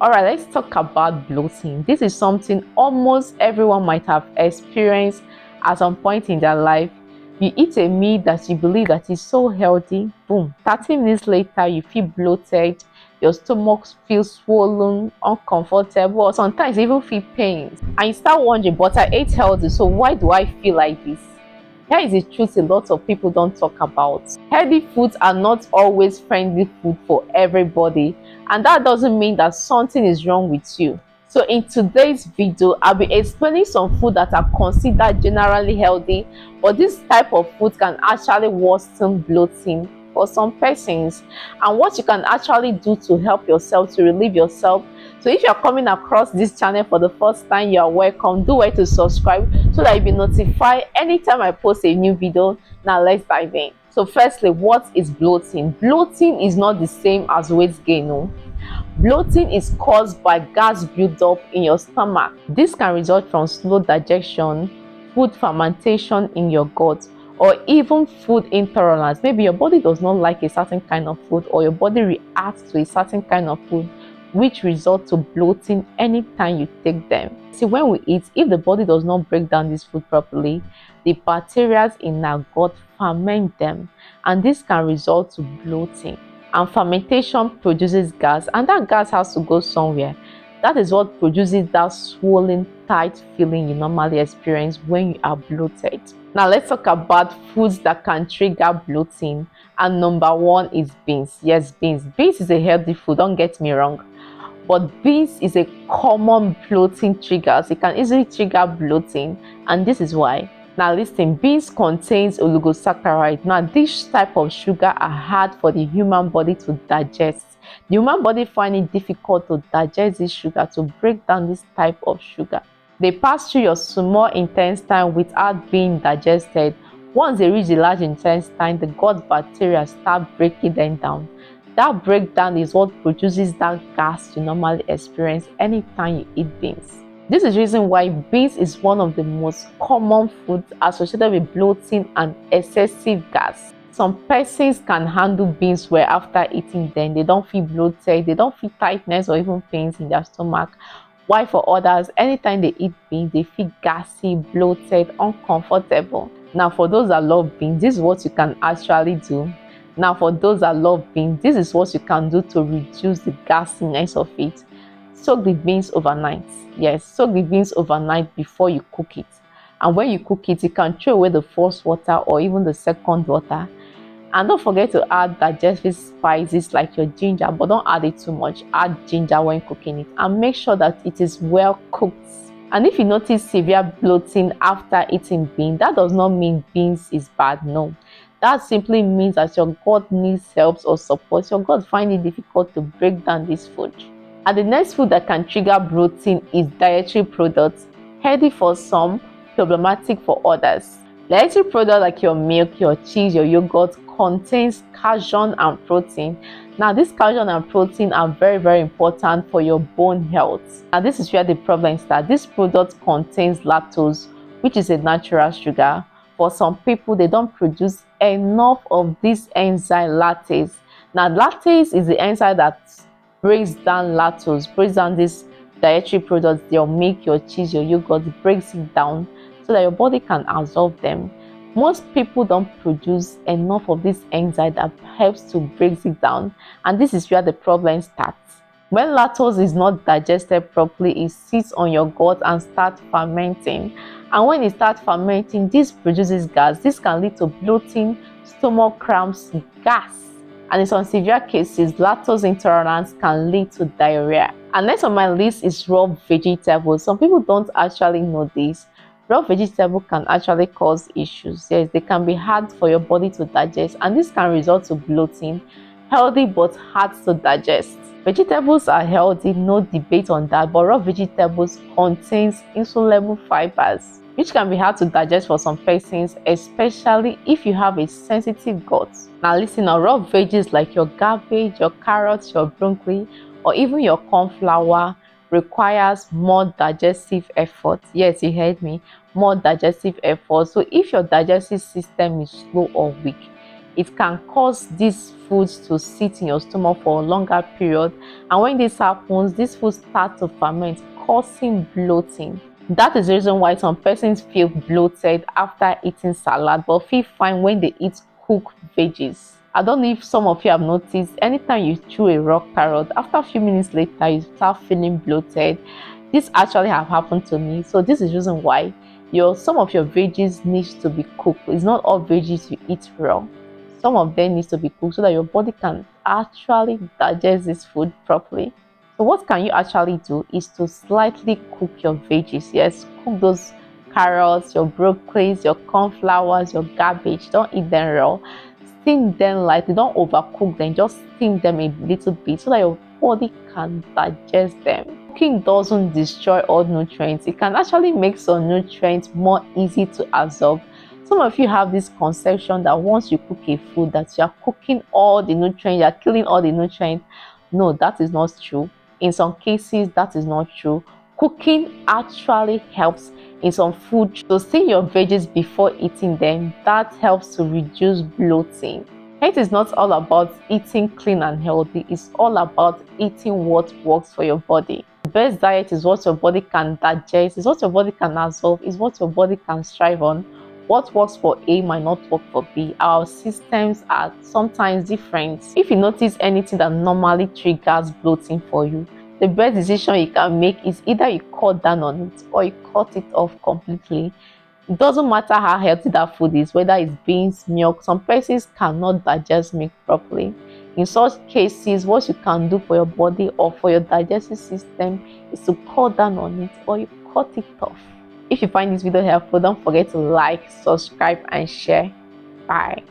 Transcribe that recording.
Alright, let's talk about bloating. This is something almost everyone might have experienced at some point in their life. You eat a meal that you believe that is so healthy, boom, 30 minutes later you feel bloated, your stomach feels swollen, uncomfortable, or sometimes you even feel pains. And you start wondering, but I ate healthy, so why do I feel like this? Here is the truth a lot of people don't talk about. Healthy foods are not always friendly food for everybody, and that doesn't mean that something is wrong with you. So in today's video, I'll be explaining some food that are considered generally healthy, but this type of food can actually worsen bloating for some persons, and what you can actually do to help yourself, to relieve yourself. So if you're coming across this channel for the first time, you are welcome. Do well to subscribe so that you'll be notified anytime I post a new video. Now let's dive in. So firstly, what is bloating? Bloating is not the same as weight gain. No. Bloating is caused by gas buildup in your stomach. This can result from slow digestion, food fermentation in your gut, or even food intolerance. Maybe your body does not like a certain kind of food, or your body reacts to a certain kind of food, which results to bloating anytime you take them. See, when we eat, if the body does not break down this food properly, the bacteria in our gut ferment them, and this can result to bloating. And fermentation produces gas, and that gas has to go somewhere. That is what produces that swollen, tight feeling you normally experience when you are bloated. Now let's talk about foods that can trigger bloating, and number one is beans. Yes, beans. Beans is a healthy food, don't get me wrong, but beans is a common bloating trigger. So it can easily trigger bloating, and this is why. Now listen, beans contains oligosaccharide. Now this type of sugar are hard for the human body to digest. The human body find it difficult to digest this sugar, to break down this type of sugar. They pass through your small intestine without being digested. Once they reach the large intestine, the gut bacteria start breaking them down. That breakdown is what produces that gas you normally experience anytime you eat beans. This is the reason why beans is one of the most common foods associated with bloating and excessive gas. Some persons can handle beans well after eating them. They don't feel bloated, they don't feel tightness or even pains in their stomach. While for others, anytime they eat beans, they feel gassy, bloated, uncomfortable. Now for those that love beans, this is what you can actually do. Now for those that love beans, this is what you can do to reduce the gassiness of it. Soak the beans overnight. Yes, soak the beans overnight before you cook it. And when you cook it, you can throw away the first water or even the second water. And don't forget to add digestive spices like your ginger, but don't add it too much. Add ginger when cooking it, and make sure that it is well cooked. And if you notice severe bloating after eating beans, that does not mean beans is bad. No, that simply means that your gut needs help or support. Your gut finds it difficult to break down this food. And the next food that can trigger bloating is dietary products, healthy for some, problematic for others. Dietary products like your milk, your cheese, your yogurt contains calcium and protein. Now this calcium and protein are very important for your bone health. And this is where the problem starts. This product contains lactose, which is a natural sugar. For some people, they don't produce enough of this enzyme lactase. Now lactase is the enzyme that breaks down lactose, breaks down these dietary products, your milk, your cheese, your yogurt, breaks it down so that your body can absorb them. Most people don't produce enough of this enzyme that helps to break it down, and this is where the problem starts. When lactose is not digested properly, it sits on your gut and starts fermenting. And when it starts fermenting, this produces gas. This can lead to bloating, stomach cramps, gas. And in some severe cases, lactose intolerance can lead to diarrhea. And next on my list is raw vegetables. Some people don't actually know this. Raw vegetables can actually cause issues. Yes, they can be hard for your body to digest, and this can result to bloating. Healthy but hard to digest. Vegetables are healthy, no debate on that, but raw vegetables contains insoluble fibers, which can be hard to digest for some persons, especially if you have a sensitive gut. Now listen, raw veggies like your cabbage, your carrots, your broccoli, or even your corn flour requires more digestive effort. Yes, you heard me, more digestive effort. So if your digestive system is slow or weak, it can cause these foods to sit in your stomach for a longer period, and when this happens, these foods start to ferment, causing bloating. That is the reason why some persons feel bloated after eating salad but feel fine when they eat cooked veggies. I don't know if some of you have noticed, anytime you chew a raw carrot, after a few minutes later you start feeling bloated. This actually have happened to me. So this is the reason why some of your veggies needs to be cooked. It's not all veggies you eat raw. Some of them needs to be cooked so that your body can actually digest this food properly. So what can you actually do is to slightly cook your veggies. Yes, cook those carrots, your broccolis, your cornflowers, your cabbage. Don't eat them raw. Steam them lightly. Don't overcook them. Just steam them a little bit so that your body can digest them. Cooking doesn't destroy all nutrients. It can actually make some nutrients more easy to absorb. Some of you have this conception that once you cook a food that you are cooking all the nutrients, you are killing all the nutrients. No, that is not true. In some cases, that is not true. Cooking actually helps in some food. So steam your veggies before eating them. That helps to reduce bloating. It is not all about eating clean and healthy. It's all about eating what works for your body. The best diet is what your body can digest, is what your body can absorb, is what your body can strive on. What works for A might not work for B. Our systems are sometimes different. If you notice anything that normally triggers bloating for you, the best decision you can make is either you cut down on it or you cut it off completely. It doesn't matter how healthy that food is, whether it's beans, milk. Some persons cannot digest milk properly. In such cases, what you can do for your body or for your digestive system is to cut down on it or you cut it off. If you find this video helpful, don't forget to like, subscribe and share. Bye.